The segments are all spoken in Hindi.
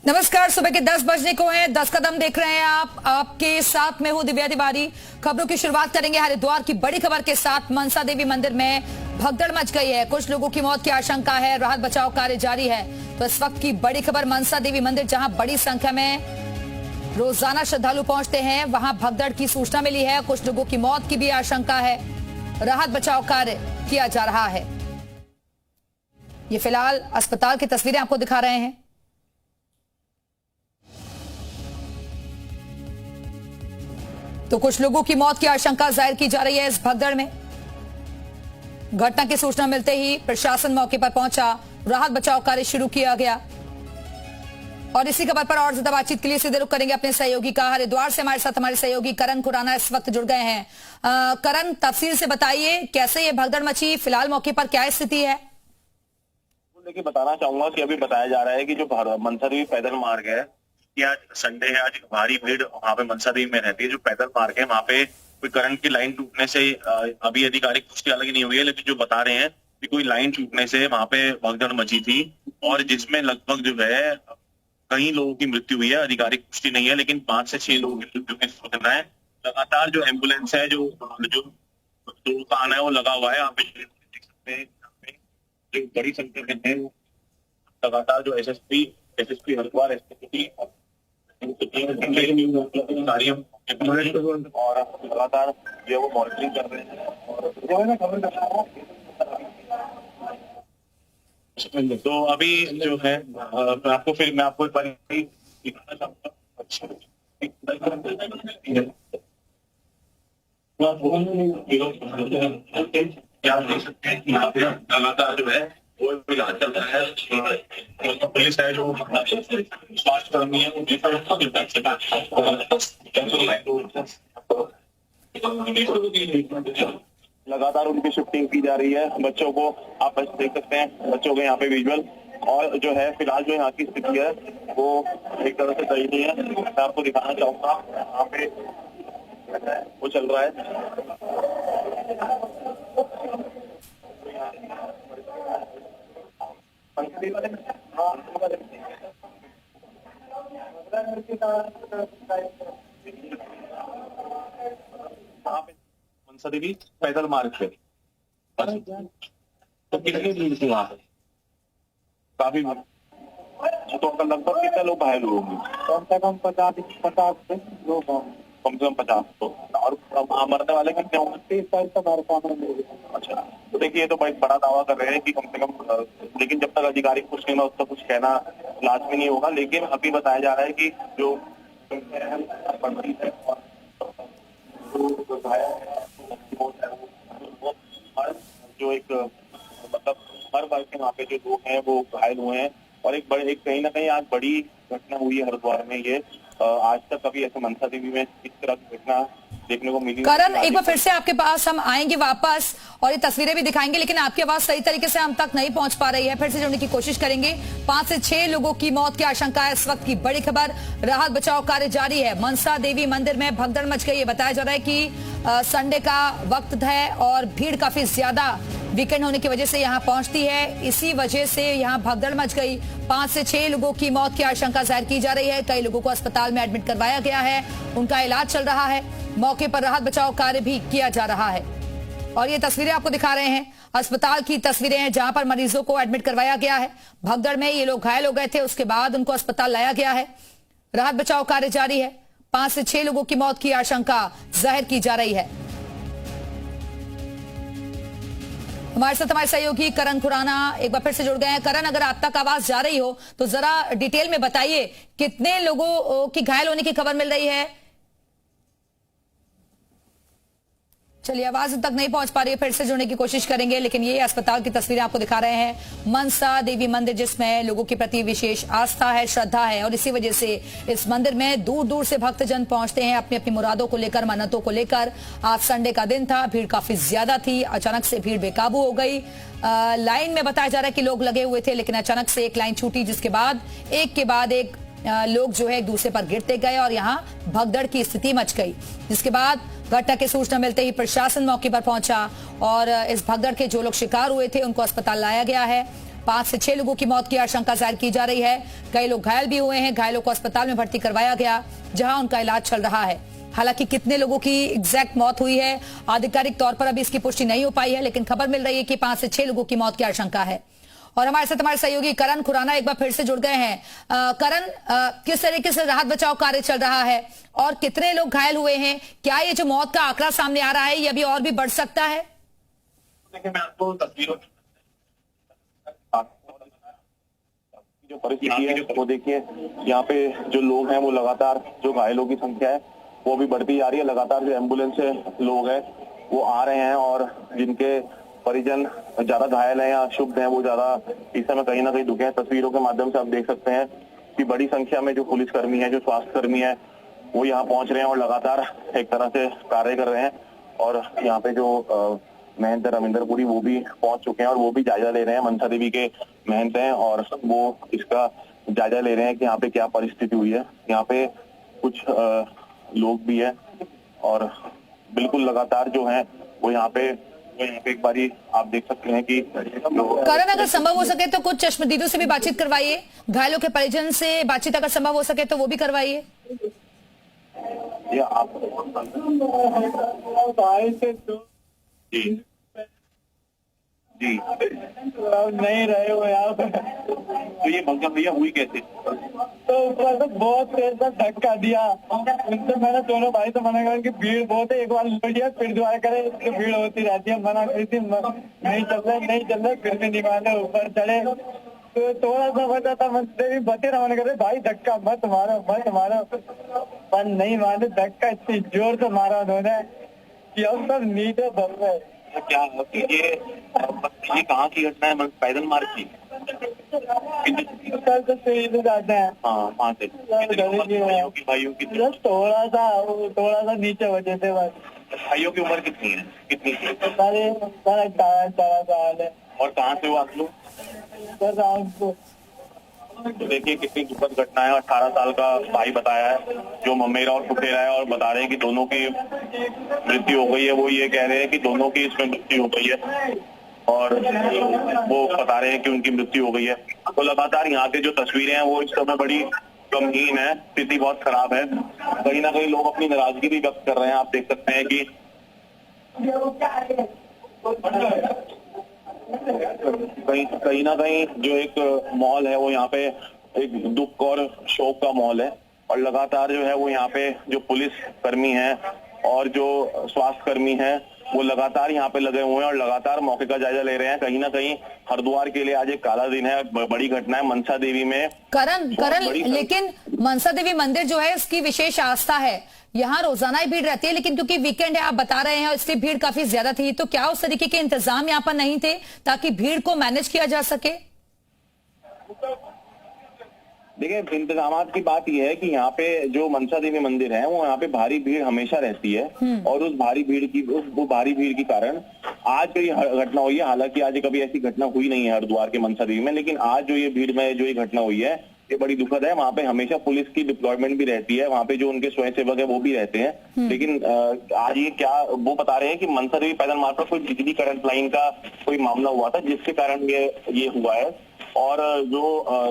नमस्कार, सुबह के 10 बजने को हैं। 10 कदम देख रहे हैं आप। आपके साथ में हूं दिव्या तिवारी। खबरों की शुरुआत करेंगे हरिद्वार की बड़ी खबर के साथ। मनसा देवी मंदिर में भगदड़ मच गई है, कुछ लोगों की मौत की आशंका है, राहत बचाव कार्य जारी है। तो इस वक्त की बड़ी खबर, मनसा देवी मंदिर जहां बड़ी संख्या में रोजाना श्रद्धालु पहुंचते हैं, वहां भगदड़ की सूचना मिली है। कुछ लोगों की मौत की भी आशंका है, राहत बचाव कार्य किया जा रहा है। ये फिलहाल अस्पताल की तस्वीरें आपको दिखा रहे हैं। तो कुछ लोगों की मौत की आशंका जाहिर की जा रही है इस भगदड़ में। घटना की सूचना मिलते ही प्रशासन मौके पर पहुंचा, राहत बचाव कार्य शुरू किया गया। और इसी खबर पर और ज्यादा बातचीत के लिए सीधे रुख करेंगे अपने सहयोगी का। हरिद्वार से हमारे साथ हमारे सहयोगी करण खुराना इस वक्त जुड़ गए हैं। करण, तफसील से बताइए कैसे ये भगदड़ मची, फिलहाल मौके पर क्या स्थिति है? देखिए, बताना चाहूंगा कि अभी बताया जा रहा है कि जो मनसा देवी पैदल मार्ग है, कि आज संडे है, आज भारी भीड़ वहाँ पे मनसा देवी में रहती है। जो पैदल मार्ग है वहाँ पे कोई करंट की लाइन टूटने से अभी आधिकारिक पुष्टि अलग नहीं हुई है, लेकिन जो बता रहे हैं कि कोई लाइन टूटने से वहाँ पे भगदड़ मची थी और जिसमें लगभग जो है कई लोगों की मृत्यु हुई है। आधिकारिक पुष्टि नहीं है, लेकिन 5 से 6 लोगों की मृत्यु की सूचना है। लगातार जो एम्बुलेंस है, जो दो कान है, वो लगा हुआ है। आप देख सकते हैं जो बड़ी संख्या में है, लगातार जो एसएसपी हरिद्वार एसपी और लगातार जो वो मॉनिटरिंग कर रहे हैं। तो अभी जो है मैं आपको एक बार दिखाना चाहूंगा। क्या आप देख सकते हैं यहाँ पे लगातार जो है वो इलाज चल रहा है। पुलिस है, जो स्वास्थ्य कर्मी है, लगातार उनकी शिफ्टिंग की जा रही है। बच्चों को आप देख सकते हैं, बच्चों के यहाँ पे विजुअल। और जो है फिलहाल जो यहाँ की स्थिति है वो एक तरह से दयनीय है। मैं आपको दिखाना चाहूंगा, यहाँ पे वो चल रहा है। मनसा देवी पैदल मार्ग पे तो कितनी भीड़ थी वहाँ पे? काफी तो लगभग कितने लोग घायल हुए होंगे? कम से कम 50 लोग, कम से कम 50। तो और मरने वाले कितने होंगे? 30 साल तक हमारे सामने मिल गए। अच्छा, तो देखिए ये तो बड़ा दावा कर रहे हैं कि कम से कम, लेकिन जब तक आधिकारिक कुछ नहीं, उसका कुछ कहना लाजमी नहीं होगा। लेकिन अभी बताया जा रहा है कि जो जो एक मतलब हर वर्ग के वहाँ पे जो लोग हैं वो घायल हुए हैं। और एक कहीं ना कहीं आज बड़ी घटना हुई है हरिद्वार में। ये आज तक कभी ऐसे मनसा देवी में इस तरह की घटना देखने को मिली। करण, एक बार फिर से आपके पास हम आएंगे वापस और ये तस्वीरें भी दिखाएंगे, लेकिन आपकी आवाज सही तरीके से हम तक नहीं पहुंच पा रही है। फिर से जुड़ने की कोशिश करेंगे। 5 से 6 लोगों की मौत की आशंका है। इस वक्त की बड़ी खबर, राहत बचाव कार्य जारी है। मनसा देवी मंदिर में भगदड़ मच गई है। बताया जा रहा है कि संडे का वक्त है और भीड़ काफी ज्यादा वीकेंड होने की वजह से यहाँ पहुंचती है। इसी वजह से यहाँ भगदड़ मच गई। 5 से 6 लोगों की मौत की आशंका जाहिर की जा रही है। कई लोगों को अस्पताल में एडमिट करवाया गया है, उनका इलाज चल रहा है। मौके पर राहत बचाव कार्य भी किया जा रहा है। और ये तस्वीरें आपको दिखा रहे हैं, अस्पताल की तस्वीरें हैं जहां पर मरीजों को एडमिट करवाया गया है। भगदड़ में ये लोग घायल हो गए थे, उसके बाद उनको अस्पताल लाया गया है। राहत बचाव कार्य जारी है। 5 से 6 लोगों की मौत की आशंका जाहिर की जा रही है। हमारे साथ हमारे सहयोगी करण खुराना एक बार फिर से जुड़ गए हैं। करण, अगर आप तक आवाज जा रही हो तो जरा डिटेल में बताइए, कितने लोगों की घायल होने की खबर मिल रही है? चलिए, आवाज तक नहीं पहुंच पा रही है, फिर से जुड़ने की कोशिश करेंगे। लेकिन ये अस्पताल की तस्वीरें आपको दिखा रहे हैं। मनसा देवी मंदिर जिसमें लोगों के प्रति विशेष आस्था है, श्रद्धा है, और इसी वजह से इस मंदिर में दूर दूर से भक्तजन पहुंचते हैं अपनी अपनी मुरादों को लेकर, मन्नतों को लेकर। आज संडे का दिन था, भीड़ काफी ज्यादा थी। अचानक से भीड़ बेकाबू हो गई। लाइन में बताया जा रहा है कि लोग लगे हुए थे, लेकिन अचानक से एक लाइन छूटी, जिसके बाद एक लोग जो है एक दूसरे पर गिरते गए और यहाँ भगदड़ की स्थिति मच गई। जिसके बाद घटना की सूचना मिलते ही प्रशासन मौके पर पहुंचा और इस भगदड़ के जो लोग शिकार हुए थे उनको अस्पताल लाया गया है। 5 से 6 लोगों की मौत की आशंका जाहिर की जा रही है। कई लोग घायल भी हुए हैं। घायलों को अस्पताल में भर्ती करवाया गया, जहां उनका इलाज चल रहा है। हालांकि कितने लोगों की एग्जैक्ट मौत हुई है आधिकारिक तौर पर अभी इसकी पुष्टि नहीं हो पाई है, लेकिन खबर मिल रही है कि 5 से 6 लोगों की मौत की आशंका है। और हमारे साथ हमारे सहयोगी करण खुराना एक बार फिर से जुड़ गए हैं। करण, किस तरीके से राहत बचाव कार्य चल रहा है और कितने लोग घायल हुए हैं? क्या ये जो मौत का आंकड़ा सामने आ रहा है ये अभी और भी बढ़ सकता है? देखिए, मैं आपको तस्वीरों जो परिस्थिति है वो देखिए, यहाँ पे जो लोग हैं वो लगातार, जो घायलों की संख्या है वो भी बढ़ती जा रही है। लगातार जो एम्बुलेंस से लोग हैं वो आ रहे हैं और जिनके परिजन ज्यादा घायल हैं या शुभ हैं वो ज्यादा इस समय कहीं ना कहीं दुखे हैं। तस्वीरों के माध्यम से आप देख सकते हैं कि बड़ी संख्या में जो पुलिसकर्मी है, जो स्वास्थ्यकर्मी है, वो यहाँ पहुंच रहे हैं और लगातार एक तरह से कार्य कर रहे हैं। और यहाँ पे जो महंत रविंद्रपुरी वो भी पहुंच चुके हैं और वो भी जायजा ले रहे हैं। मनसा देवी के महंत हैं और वो इसका जायजा ले रहे हैं कि यहाँ पे क्या परिस्थिति हुई है। यहाँ पे कुछ लोग भी हैं और बिल्कुल लगातार जो है वो यहाँ पे एक बारी आप देख सकते हैं कि करण, अगर संभव हो सके तो कुछ चश्मदीदों से भी बातचीत करवाइए, घायलों के परिजन से बातचीत अगर संभव हो सके तो वो भी करवाइए। या आप जी जी नहीं रहे हो यार। तो ये भैया हुई कैसे? तो ऊपर से बहुत तेज से धक्का दिया। उनसे मैंने दोनों भाई से मना करा कि भीड़ बहुत है, एक बार लिया फिर दुआ करे, इसकी भीड़ होती रहती है। मना करी थी, नहीं चल रहे फिर भी नहीं माने, ऊपर चढ़े तो थोड़ा सा बचा था। मंत्री बचे ना, मैंने कहा भाई धक्का मत मारो, पर नहीं माने। धक्का इतनी जोर से मारा उन्होंने कि हम सब नीचे दब गए। क्या ये कहाँ की घटना है? पैदल मार्ग की? जाते हैं हाँ, वहाँ से भाइयों की थोड़ा सा नीचे वजह से बस। भाइयों की उम्र कितनी है? कितनी? सारे 18 साल है। और कहाँ से हो आप लोग? तो देखिए कितनी दुखद घटना है। 18 साल का भाई बताया है, जो ममेरा और फुफेरा है, और बता रहे हैं कि दोनों की मृत्यु हो गई है। वो ये कह रहे हैं कि दोनों की इसमें मृत्यु हो गई है और वो बता रहे हैं कि उनकी मृत्यु हो गई है। तो लगातार यहाँ के जो तस्वीरें हैं वो इस समय बड़ी गमगीन है, स्थिति बहुत खराब है। कहीं ना कहीं लोग अपनी नाराजगी भी व्यक्त कर रहे हैं। आप देख सकते हैं कि कहीं ना कहीं जो एक माहौल है वो यहाँ पे एक दुख और शोक का माहौल है। और लगातार जो है वो यहाँ पे जो पुलिस कर्मी हैं और जो स्वास्थ्य कर्मी हैं वो लगातार यहाँ पे लगे हुए हैं और लगातार मौके का जायजा ले रहे हैं। कहीं ना कहीं हरिद्वार के लिए आज एक काला दिन है, बड़ी घटना है मनसा देवी में। करण, लेकिन मनसा देवी मंदिर जो है इसकी विशेष आस्था है, यहाँ रोजाना ही भीड़ रहती है, लेकिन क्योंकि वीकेंड है आप बता रहे हैं इसलिए भीड़ काफी ज्यादा थी। तो क्या उस तरीके के इंतजाम यहाँ पर नहीं थे ताकि भीड़ को मैनेज किया जा सके? देखिए, इंतजाम की बात यह है कि यहाँ पे जो मनसा देवी मंदिर है वो यहाँ पे भारी भीड़ हमेशा रहती है और उस भारी भीड़ के कारण आज जो ये घटना हुई है, हालांकि आज कभी ऐसी घटना हुई नहीं है हरिद्वार के मनसा देवी में, लेकिन आज जो ये भीड़ में जो ये घटना हुई है ये बड़ी दुखद है। वहाँ पे हमेशा पुलिस की डिप्लॉयमेंट भी रहती है, वहाँ पे जो उनके स्वयंसेवक है वो भी रहते हैं। लेकिन आज ये क्या वो बता रहे हैं कि मनसा देवी पैदल मार्ग पर कोई बिजली करंट लाइन का कोई मामला हुआ था जिसके कारण ये हुआ है। और जो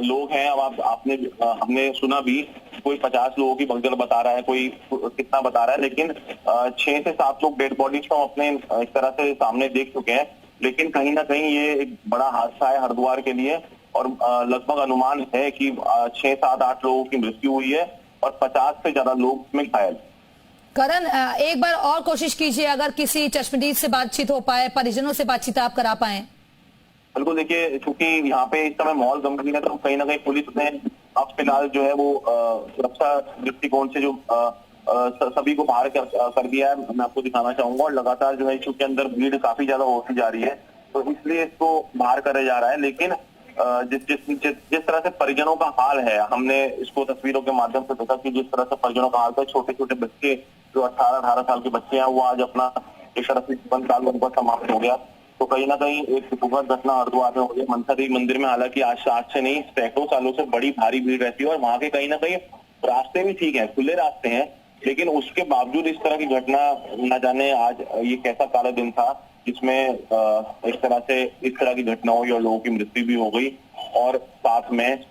लोग हैं, अब आपने हमने सुना भी कोई 50 लोगों की भगदड़ बता रहा है, कोई कितना बता रहा है, लेकिन 6 से 7 लोग डेड बॉडीज को अपने इस तरह से सामने देख चुके हैं। लेकिन कहीं ना कहीं ये एक बड़ा हादसा है हरिद्वार के लिए और लगभग अनुमान है कि 6, 7, 8 लोगों की मृत्यु हुई है और 50 से ज्यादा लोग में घायल। करण, एक बार और कोशिश कीजिए, अगर किसी चश्मदीद से बातचीत हो पाए, परिजनों से बातचीत आप करा पाए। बिल्कुल, देखिए क्योंकि यहाँ पे इस समय माहौल गंभीर है तो कहीं ना कहीं पुलिस ने अब फिलहाल जो है वो सुरक्षा दृष्टिकोण से जो सभी को बाहर कर दिया है। मैं आपको दिखाना चाहूंगा। और लगातार जो है क्योंकि अंदर भीड़ काफी ज्यादा होती जा रही है तो इसलिए इसको बाहर करा जा रहा है। लेकिन जिस तरह से परिजनों का हाल है, हमने इसको तस्वीरों के माध्यम से देखा कि जिस तरह से परिजनों का हाल था, छोटे छोटे बच्चे जो 18 साल के बच्चे हैं वो आज अपना एक तरह से जीवन काल उनका समाप्त हो गया। तो कहीं ना कहीं एक दुखद घटना हरिद्वार में हो गई। मनसा देवी मंदिर में हालांकि आज से नहीं सैकड़ों सालों से बड़ी भारी भीड़ रहती है और वहां के कहीं ना कहीं रास्ते भी ठीक है, खुले रास्ते हैं, लेकिन उसके बावजूद इस तरह की घटना न जाने आज ये कैसा काला दिन था। जिसमें एक तरह से इस तरह की घटना हुई और लोगों की मृत्यु भी हो गई और साथ में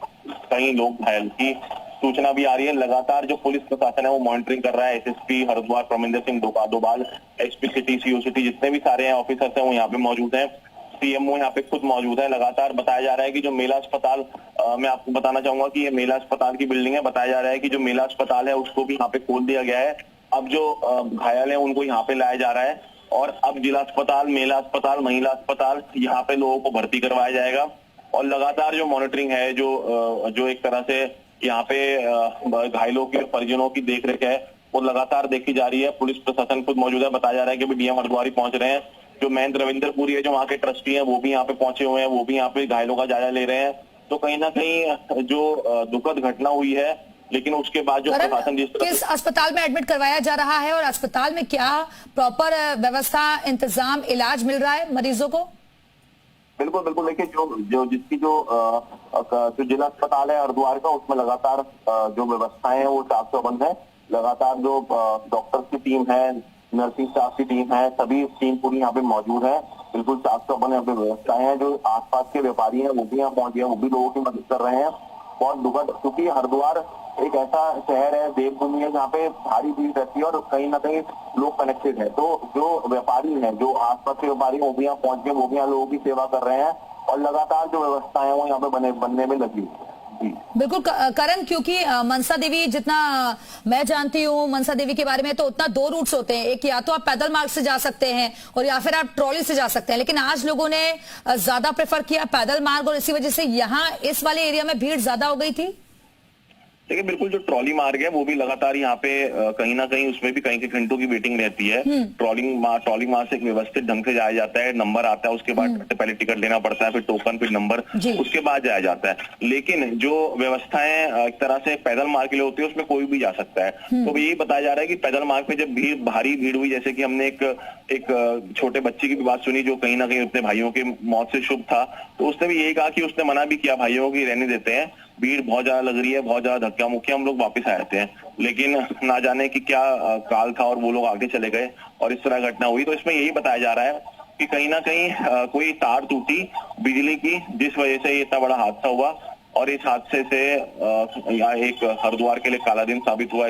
कई लोग घायल की सूचना भी आ रही है। लगातार जो पुलिस प्रशासन है वो मॉनिटरिंग कर रहा है। SSP Haridwar Parminder Singh Doval, SP city, CO city, जितने भी सारे हैं ऑफिसर्स हैं वो यहाँ पे मौजूद हैं। सीएमओ यहाँ पे खुद मौजूद है। लगातार बताया जा रहा है कि जो मेला अस्पताल, मैं आपको बताना चाहूंगा कि ये मेला अस्पताल की बिल्डिंग है। बताया जा रहा है कि जो मेला अस्पताल है उसको भी यहाँ पे खोल दिया गया है। अब जो घायल है उनको यहाँ पे लाया जा रहा है और अब जिला अस्पताल, मेला अस्पताल, महिला अस्पताल, यहाँ पे लोगों को भर्ती करवाया जाएगा। और लगातार जो मॉनिटरिंग है, जो एक तरह से यहाँ पे घायलों के परिजनों की देखरेख है वो लगातार देखी जा रही है। पुलिस प्रशासन खुद मौजूद है। बताया जा रहा है कि डीएम हरिद्वार पहुंच रहे हैं। जो महेंद्र रविंद्रपुरी है, जो वहाँ के ट्रस्टी हैं, वो भी यहाँ पे पहुंचे हुए हैं। वो भी यहाँ पे घायलों का जायजा ले रहे हैं। तो कहीं ना कहीं जो दुखद घटना हुई है, लेकिन उसके बाद जो प्रशासन किस अस्पताल में एडमिट करवाया जा रहा है और अस्पताल में क्या प्रॉपर व्यवस्था, इंतजाम, इलाज मिल रहा है मरीजों को? बिल्कुल बिल्कुल। देखिए जिसकी जो जिला अस्पताल है हरिद्वार का, उसमें लगातार जो व्यवस्थाएं हैं वो 400 है। लगातार जो डॉक्टर्स की टीम है, नर्सिंग स्टाफ की टीम है, सभी टीम पूरी यहाँ पे मौजूद है। बिल्कुल 400 यहाँ पे व्यवस्थाएं हैं। जो आसपास के व्यापारी हैं वो भी यहाँ पहुंचे हैं, वो भी लोगों की मदद कर रहे हैं। बहुत दुखद, क्योंकि हरिद्वार एक ऐसा शहर है, देवभूमि है, जहाँ पे भारी भीड़ रहती है और कहीं ना कहीं लोग कनेक्टेड है। तो जो व्यापारी हैं, जो आसपास के व्यापारी वो भी यहाँ पहुंच गए, वो भी यहाँ लोगों की सेवा कर रहे हैं और लगातार जो व्यवस्थाएं हैं वो यहाँ पे बनने में लगी। बिल्कुल करण, क्योंकि मनसा देवी, जितना मैं जानती हूँ मनसा देवी के बारे में, तो उतना 2 रूट्स होते हैं। एक, या तो आप पैदल मार्ग से जा सकते हैं और या फिर आप ट्रॉली से जा सकते हैं। लेकिन आज लोगों ने ज्यादा प्रेफर किया पैदल मार्ग और इसी वजह से यहाँ इस वाले एरिया में भीड़ ज्यादा हो गई थी। देखिए बिल्कुल, जो ट्रॉली मार्ग है वो भी लगातार यहाँ पे कहीं ना कहीं उसमें भी कई घंटों की वेटिंग रहती है। ट्रॉली मार्ग से एक व्यवस्थित ढंग से जाया जाता है। नंबर आता है, उसके बाद पहले टिकट लेना पड़ता है, फिर टोकन, फिर नंबर, उसके बाद जाया जाता है। लेकिन जो व्यवस्थाएं एक तरह से पैदल मार्ग के लिए होती है उसमें कोई भी जा सकता है। तो यही बताया जा रहा है कि पैदल मार्ग पे जब भारी भीड़ हुई, जैसे कि हमने एक छोटे बच्चे की भी बात सुनी जो कहीं ना कहीं अपने भाइयों की मौत से शुभ था, तो उसने भी यही कहा कि उसने मना भी किया भाइयों की रहने देते हैं, भीड़ बहुत ज्यादा लग रही है, बहुत ज्यादा धक्का मुक्की, हम लोग वापस आ जाते हैं। लेकिन ना जाने कि क्या काल था और वो लोग आगे चले गए और इस तरह घटना हुई। तो इसमें यही बताया जा रहा है कि कहीं ना कहीं कोई तार टूटी बिजली की, जिस वजह से ये इतना बड़ा हादसा हुआ और इस हादसे से यहाँ एक हरिद्वार के लिए काला दिन साबित हुआ,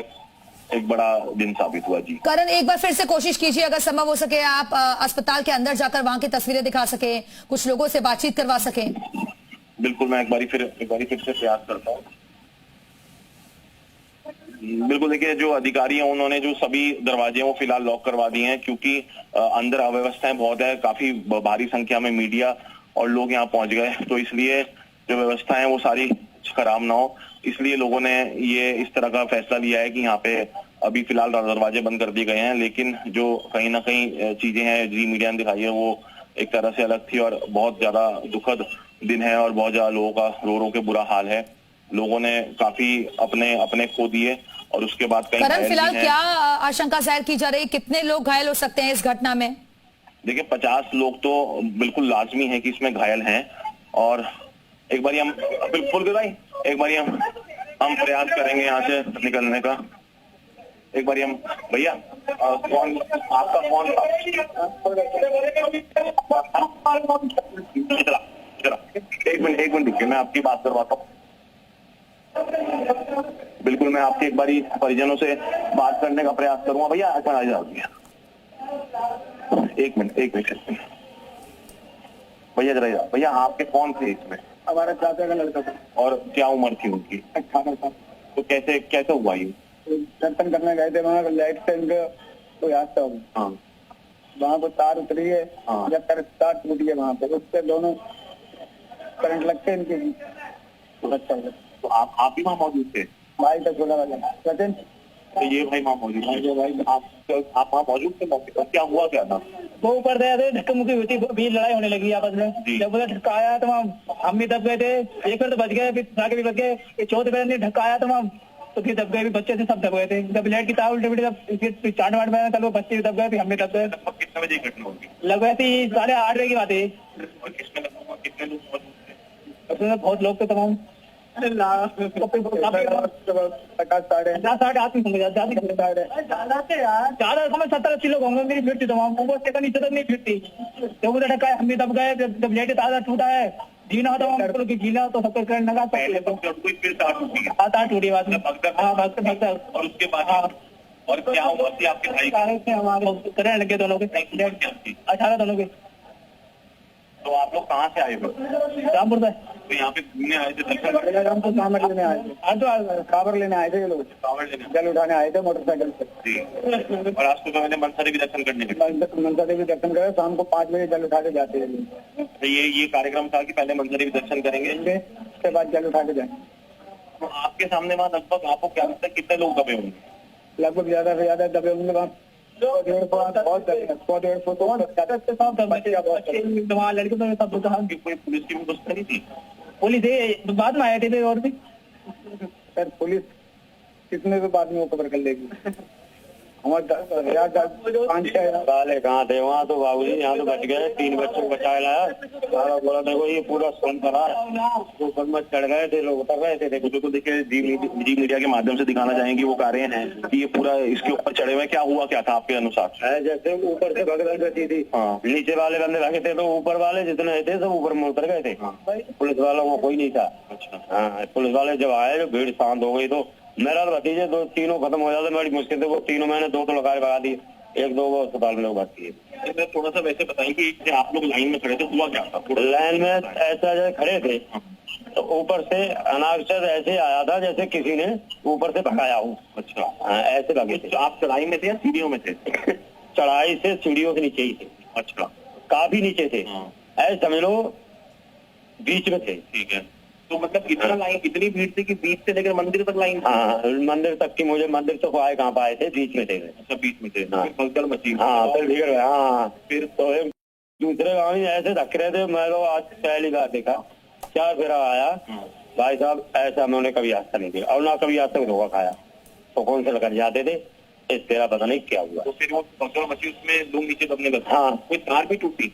एक बड़ा दिन साबित हुआ। जी करण, एक बार फिर से कोशिश कीजिए, अगर संभव हो सके आप अस्पताल के अंदर जाकर वहां की तस्वीरें दिखा सके, कुछ लोगों से बातचीत करवा सके। बिल्कुल, मैं एक बारी फिर से प्रयास करता हूँ। बिल्कुल, देखिए जो अधिकारी हैं उन्होंने जो सभी दरवाजे वो फिलहाल लॉक करवा दिए हैं, क्योंकि अंदर अव्यवस्थाएं बहुत है, काफी भारी संख्या में मीडिया और लोग यहाँ पहुंच गए, तो इसलिए जो व्यवस्थाएं वो सारी खराब ना हो, इसलिए लोगों ने ये इस तरह का फैसला लिया है कि यहाँ पे अभी फिलहाल दरवाजे बंद कर दिए गए हैं। लेकिन जो कहीं ना कहीं चीजें हैं जी मीडिया ने दिखाई है वो एक तरह से अलग थी और बहुत ज्यादा दुखद दिन है और बहुत ज्यादा लोगों का रो के बुरा हाल है। लोगों ने काफी अपने खो दिए और उसके बाद कई करण, फिलहाल क्या आशंका जाहिर की जा रही है, कितने लोग घायल हो सकते हैं इस घटना में? देखिए 50 लोग तो बिल्कुल लाजमी है कि इसमें घायल हैं और एक बार हम बिल्कुल भाई एक बार हम प्रयास करेंगे यहाँ से निकलने का। एक बार हम भैया कौन आपका फोन एक मिनट रुकिए, मैं आपकी बात करवाता हूँ। बिल्कुल, मैं आपके एक बारी परिजनों से बात करने का प्रयास करूंगा। भैया आ जाइए, एक मिनट भैया जरा। भैया आपके कौन थे इसमें? हमारा चाचा का लड़का था। और क्या उम्र थी उनकी? 18 साल। तो कैसे हुआ ये? दर्शन करने गए थे वहाँ, लाइट से कोई हादसा हुआ। हाँ, वहाँ पर तार उतरी है, जब तार टूटी है वहाँ पे, उससे दोनों करंट लगते इनके। तो आप भी वहाँ मौजूद थे? भाई तक बोला सचिन, तो ये भाई वहाँ मौजूद थे? भाई आप वहाँ मौजूद थे मौके पर? क्या हुआ क्या था? वो ऊपर गए थे, धक्का मुक्की हुई थी, भी लड़ाई होने लगी आपस में। जब उधर धक्का आया तो वहाँ हम भी दब गए थे, एक बार तो बच गए, फिर आगे भी बच गए। चौथे बार धक्का आया तो वहाँ तो फिर दब गए, बच्चे से सब दब गए थे। जब लाइट की तार उल्टे फिर चाट वाट में कल वो बच्चे भी दब गए, फिर हम भी दब गए। कितने बजे घटना होगी? लग गए थी 8:30 बजे की बात है। कितने लोग मौजूद थे? उसमें बहुत लोग थे तमाम। ज्यादा समझ 70-80 लोग होंगे, मेरी भीड़ थी तो वहाँ ऊपर से नीचे तक नहीं भीड़ थी। तो उधर ढका है, हम भी दब गए, जब लेटे ताजा टूटा है, जीना था वहाँ पर, गीला तो सबको करंट लगा। पहले कोई फिर तार टूटी है। तार टूटी बात में, हाँ भगदड़। और उसके बाद और क्या हुआ थी आपके भाई से हमारे करंट लगे दोनों के, 18 दोनों के। तो आप लोग कहाँ से आए थे? रामपुर से। तो यहाँ पे घूमने आए थे, दर्शन रामपुर कांवड़ लेने आए थे। आज तो कांवड़ लेने आए थे ये लोग, कांवड़ लेने जल उठाने आए थे मोटरसाइकिल से। जी। और आज सुबह मैंने मनसा देवी दर्शन करने के लिए, मनसा देवी दर्शन करे, शाम को 5 बजे जल उठा के जाते हैं। तो ये कार्यक्रम था कि पहले मनसा देवी दर्शन करेंगे, उसके बाद जल उठा के जाएंगे। तो आपके सामने वहाँ लगभग आपको क्या लगता है कितने लोग दबे होंगे? लगभग ज्यादा से ज्यादा दबे होंगे वहाँ 100-150 तो वहाँ लड़के तो सब कोई पुलिस की भी कुछ नहीं थी? पुलिस बाद में आए थे और भी सर, पुलिस कितने भी बाद में वो कवर कर लेगी। हमारे 5-6 साले कहाँ थे वहाँ, तो बाबूजी यहाँ तो बच गए, 3 बच्चों को बचा लाया। बोला देखो ये पूरा स्टंट करा, ऊपर में चढ़ गए थे लोग, उतर गए थे। देखो देखिए जी मीडिया के माध्यम से दिखाना चाहेंगे वो कह रहे हैं कि ये पूरा इसके ऊपर चढ़े हुए, क्या हुआ क्या था आपके अनुसार? जैसे ऊपर से भगदड़ रची थी, हाँ। नीचे वाले बंदे लगे थे तो ऊपर वाले जितने थे सब ऊपर में उतर गए थे। पुलिस वालों को कोई नहीं था। अच्छा। हाँ, पुलिस वाले जब आए जो भीड़ शांत हो गई तो मेरा तो भतीजे 2-3 खत्म हो जाते, बड़ी मुश्किल से वो 3 मैंने 2 तो लगा भगा दी, 1-2 वो अस्पताल में लोग भर्ती है। थोड़ा सा वैसे बताइए कि आप लोग लाइन में खड़े थे, हुआ क्या था? लाइन में ऐसा जैसे खड़े थे तो ऊपर से अनाक्षर ऐसे आया था जैसे किसी ने ऊपर से भगाया हो। अच्छा। हाँ, ऐसे लगे थे। आप चढ़ाई में थे या सीढ़ियों में थे? चढ़ाई से सीढ़ियों के नीचे ही थे। अच्छा। काफी नीचे थे, ऐसे समझ लो बीच में थे। ठीक है, तो मतलब इतना लाइन, इतनी भीड़ थी कि बीच से लेकर मंदिर तक लाइन? हाँ, मंदिर तक की, मुझे मंदिर तो आए कहाँ पाए थे, बीच में थे। अच्छा, बीच में थे। हाँ। भगदड़ मची। हाँ, फिर भीड़ है। हाँ, फिर तो एक दूसरे गाँव में ऐसे धक्के रहे थे, मैं तो आज पहली बार देखा। 4 फेरा आया भाई साहब, ऐसा मैंने कभी आज तक नहीं देखा, और ना कभी आज तक धोखा खाया। तो कौन से लेकर जाते थे, इस तेरा पता नहीं क्या हुआ। तो फिर वो भगदड़ मची, उसमें लोग नीचे दबने लगे। हाँ, कोई तार भी टूटी?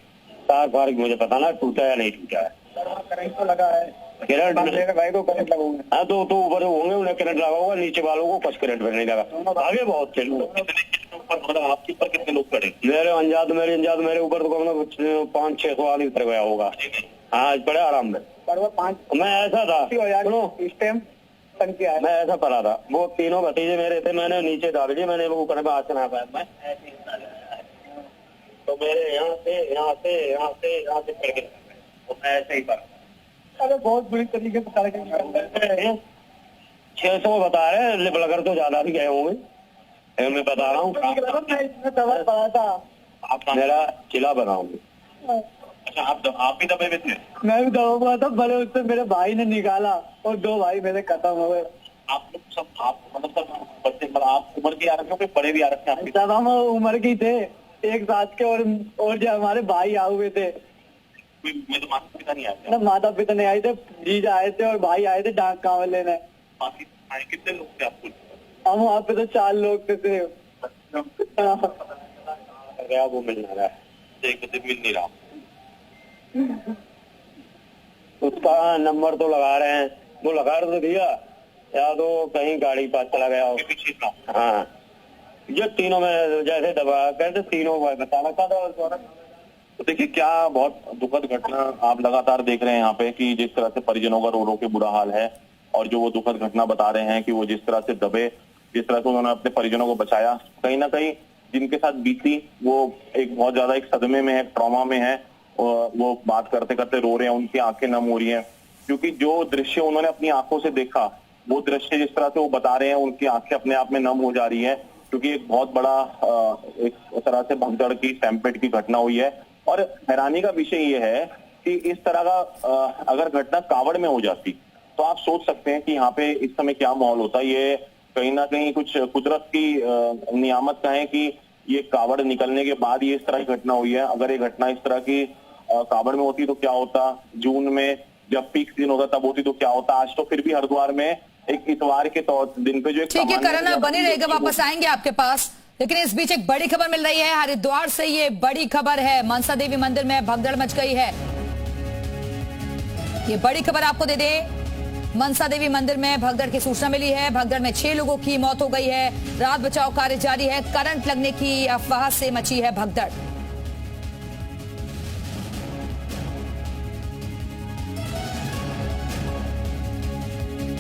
तार फार मुझे पता ना टूटा या नहीं टूटा है। करंट तो लगा है, करंट मेरे भाई को करंट लगा हुआ है। हाँ, तो ऊपर होंगे, उन्हें करंट लगा होगा, नीचे वालों को कुछ करंट नहीं लगा। आगे बहुत थे लोग। कितने ऊपर, मतलब आपके ऊपर कितने लोग खड़े? मेरे अंजाद मेरे ऊपर तो कम 500-600 आदमी उतर गया होगा। हाँ, बड़े आराम में। मैं ऐसा था, इस टाइम मैं ऐसा पड़ा था, वो 3 भतीजे मेरे थे, मैंने नीचे डाल दिए, मैंने ऊपर में आसन आ पाया। मैं तो मेरे यहाँ से पड़ गया, तो मैं ऐसे ही पड़ा। अरे बहुत बुरी तरीके से 600 बता रहे हैं, लगकर तो ज्यादा भी गए होंगे, मैं बता रहा हूँ। दवा पड़ा था, आप मेरा चिल्ला बनाऊंगी। अच्छा, आप भी दबे हुए थे? मैं भी दवा पड़ा था, भले उससे मेरे भाई ने निकाला और 2 भाई मेरे खत्म हो गए। आप लोग सब, आप मतलब सब बच्चे, मतलब आप उम्र के आ रखे हो, कोई बड़े भी आ रखे हैं? सब हम उम्र के थे, एक साथ के, और जो हमारे भाई आए हुए थे। मैं तो माता पिता नहीं आए थे? ना, माता पिता नहीं आए थे, जीजा आए थे और भाई आए थे डाक कांवड़ लेने। बाकी कितने लोग थे आपको? हम वहाँ पे तो 4 लोग थे। गया वो मिल रहा है, मिल नहीं रहा। उसका नंबर तो लगा रहे हैं, वो लगा तो दिया, या तो कहीं गाड़ी पास चला गया हो। पीछे था? हाँ, ये तीनों में जैसे दबा कहते, तीनों बताना था। तो देखिए, क्या बहुत दुखद घटना आप लगातार देख रहे हैं यहाँ पे कि जिस तरह से परिजनों का रो रो के बुरा हाल है, और जो वो दुखद घटना बता रहे हैं कि वो जिस तरह से दबे, जिस तरह से उन्होंने अपने परिजनों को बचाया, कहीं ना कहीं जिनके साथ बीती वो एक बहुत ज्यादा एक सदमे में है, ट्रॉमा में है, और वो बात करते करते रो रहे हैं, उनकी आंखें नम हो रही हैं, क्योंकि जो दृश्य उन्होंने अपनी आंखों से देखा, वो दृश्य जिस तरह से वो बता रहे हैं, उनकी आंखें अपने आप में नम हो जा रही है, क्योंकि एक बहुत बड़ा एक तरह से भगदड़ की, स्टैम्पेड की घटना हुई है। और हैरानी का विषय ये है कि इस तरह का अगर घटना कावड़ में हो जाती तो आप सोच सकते हैं कि यहाँ पे इस समय क्या माहौल होता। ये कहीं ना कहीं कुछ कुदरत की नियामत का है कि ये कावड़ निकलने के बाद ये इस तरह की घटना हुई है। अगर ये घटना इस तरह की कावड़ में होती तो क्या होता, जून में जब पीक दिन होता तब होती तो क्या होता। आज तो फिर भी हरिद्वार में एक इतवार के दिन पे जो ठीक है करण, बनी रहेगा, वापस आएंगे आपके पास। लेकिन इस बीच एक बड़ी खबर मिल रही है हरिद्वार से। ये बड़ी खबर है, मनसा देवी मंदिर में भगदड़ मच गई है। ये बड़ी खबर आपको दे दें, मनसा देवी मंदिर में भगदड़ की सूचना मिली है। भगदड़ में 6 लोगों की मौत हो गई है। राहत बचाव कार्य जारी है। करंट लगने की अफवाह से मची है भगदड़।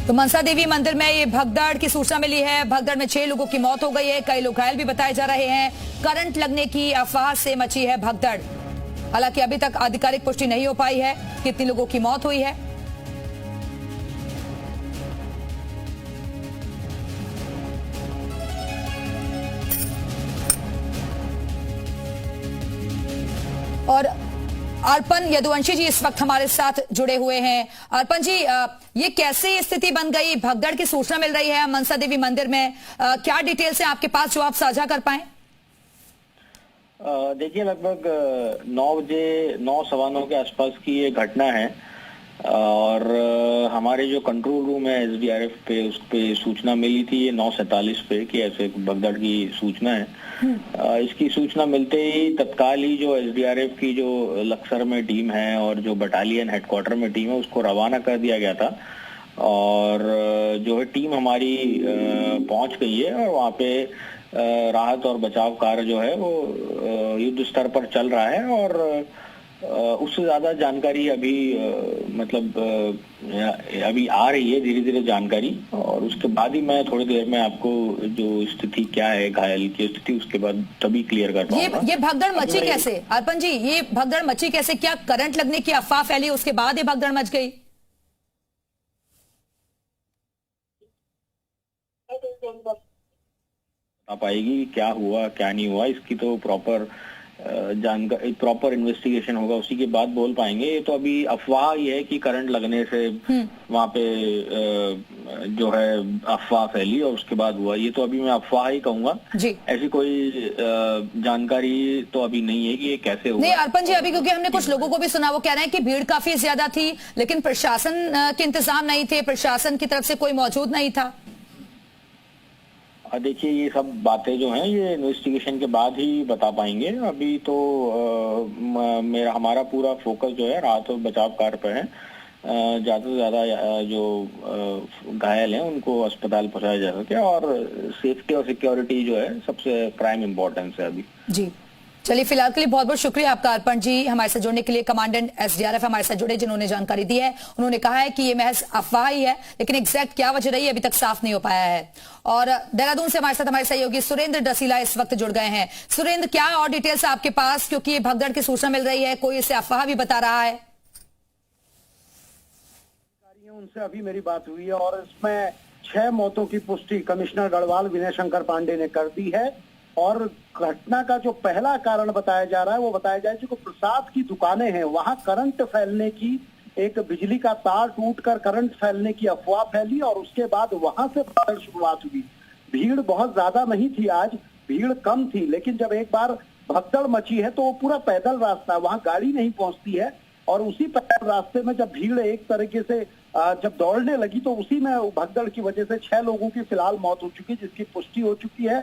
तो मनसा देवी मंदिर में ये भगदड़ की सूचना मिली है। भगदड़ में 6 लोगों की मौत हो गई है। कई लोग घायल भी बताए जा रहे हैं। करंट लगने की अफवाह से मची है भगदड़। हालांकि अभी तक आधिकारिक पुष्टि नहीं हो पाई है कितने लोगों की मौत हुई है। और अर्पण यदुवंशी जी इस वक्त हमारे साथ जुड़े हुए हैं। अर्पण जी, ये कैसे स्थिति बन गई? भगदड़ की सूचना मिल रही है मनसा देवी मंदिर में, क्या डिटेल्स है आपके पास जो आप साझा कर पाएं? देखिए, लगभग 9 बजे 9:15 के आसपास की ये घटना है और हमारे जो कंट्रोल रूम है एसडीआरएफ पे, उस पे सूचना मिली थी ये 9:47 पे कि ऐसे भगदड़ की सूचना है। इसकी सूचना मिलते ही तत्काल ही जो एसडीआरएफ की जो लक्सर में टीम है और जो बटालियन हेडक्वार्टर में टीम है उसको रवाना कर दिया गया था और जो है टीम हमारी पहुंच गई है और वहाँ पे राहत और बचाव कार्य जो है वो युद्ध स्तर पर चल रहा है और उससे ज्यादा जानकारी अभी अभी आ रही है धीरे धीरे जानकारी और उसके बाद ही मैं थोड़ी देर में आपको जो स्थिति क्या है घायल की स्थिति उसके बाद तभी क्लियर कर पाऊंगा। ये भगदड़ मची कैसे अर्पण जी? ये भगदड़ मची कैसे? क्या करंट लगने की अफवाह फैली उसके बाद ये भगदड़ मच गई? आप आएगी क्या हुआ क्या नहीं हुआ इसकी तो प्रॉपर जानकारी, प्रॉपर इन्वेस्टिगेशन होगा, उसी के बाद बोल पाएंगे। ये तो अभी अफवाह ही है कि करंट लगने से वहाँ पे जो है अफवाह फैली और उसके बाद हुआ, ये तो अभी मैं अफवाह ही कहूंगा। ऐसी कोई जानकारी तो अभी नहीं है कि ये कैसे हुआ। नहीं अर्पण जी, अभी क्योंकि हमने कुछ लोगों को भी सुना, वो कह रहे हैं कि भीड़ काफी ज्यादा थी लेकिन प्रशासन के इंतजाम नहीं थे, प्रशासन की तरफ से कोई मौजूद नहीं था। देखिए, ये सब बातें जो हैं ये इन्वेस्टिगेशन के बाद ही बता पाएंगे। अभी तो हमारा पूरा फोकस जो है राहत और बचाव कार्य पर है। ज्यादा से ज्यादा जो घायल हैं उनको अस्पताल पहुंचाया जा सके और सेफ्टी और सिक्योरिटी जो है सबसे प्राइम इम्पोर्टेंस है अभी। जी चलिए, फिलहाल के लिए बहुत बहुत शुक्रिया आपका अर्पण जी, हमारे साथ जुड़ने के लिए। कमांडेंट एसडीआरएफ हमारे साथ जुड़े जिन्होंने जानकारी दी है। उन्होंने कहा है कि ये महज अफवाह ही है लेकिन एग्जैक्ट क्या वजह रही है अभी तक साफ नहीं हो पाया है। और देहरादून से हमारे साथ हमारे सहयोगी सुरेंद्र डसीला इस वक्त जुड़ गए हैं। सुरेंद्र, क्या और डिटेल्स आपके पास, क्योंकि ये भगदड़ की सूचना मिल रही है, कोई इसे अफवाह भी बता रहा है? उनसे अभी मेरी बात हुई है और इसमें 6 मौतों की पुष्टि कमिश्नर गढ़वाल विनय शंकर पांडे ने कर दी है और घटना का जो पहला कारण बताया जा रहा है वो बताया जाए जो प्रसाद की दुकानें हैं वहां करंट फैलने की, एक बिजली का तार टूटकर करंट फैलने की अफवाह फैली और उसके बाद वहां से शुरुआत हुई। भीड़ बहुत ज्यादा नहीं थी, आज भीड़ कम थी, लेकिन जब एक बार भगदड़ मची है तो वो पूरा पैदल रास्ता है, वहां गाड़ी नहीं पहुंचती है और उसी पैदल रास्ते में जब भीड़ एक तरीके से जब दौड़ने लगी तो उसी में भगदड़ की वजह से 6 लोगों की फिलहाल मौत हो चुकी है जिसकी पुष्टि हो चुकी है।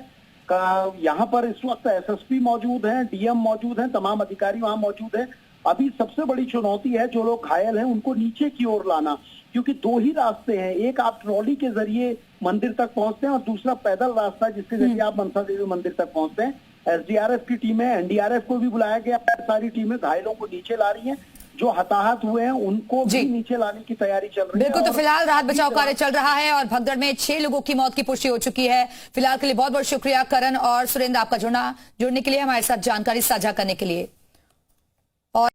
यहाँ पर इस वक्त एसएसपी मौजूद हैं, डीएम मौजूद हैं, तमाम अधिकारी वहां मौजूद हैं। अभी सबसे बड़ी चुनौती है जो लोग घायल हैं उनको नीचे की ओर लाना, क्योंकि 2 ही रास्ते हैं, एक आप ट्रॉली के जरिए मंदिर तक पहुंचते हैं और दूसरा पैदल रास्ता जिसके जरिए आप मनसा देवी मंदिर तक पहुंचते हैं। एसडीआरएफ की टीमें, एनडीआरएफ को भी बुलाया गया, सारी टीमें घायलों को नीचे ला रही हैं, जो हताहत हुए हैं उनको भी नीचे लाने की तैयारी चल रही है। बिल्कुल, तो फिलहाल राहत बचाव कार्य चल रहा है और भगदड़ में 6 लोगों की मौत की पुष्टि हो चुकी है। फिलहाल के लिए बहुत बहुत शुक्रिया करण और सुरेंद्र आपका जुड़ने के लिए, हमारे साथ जानकारी साझा करने के लिए। और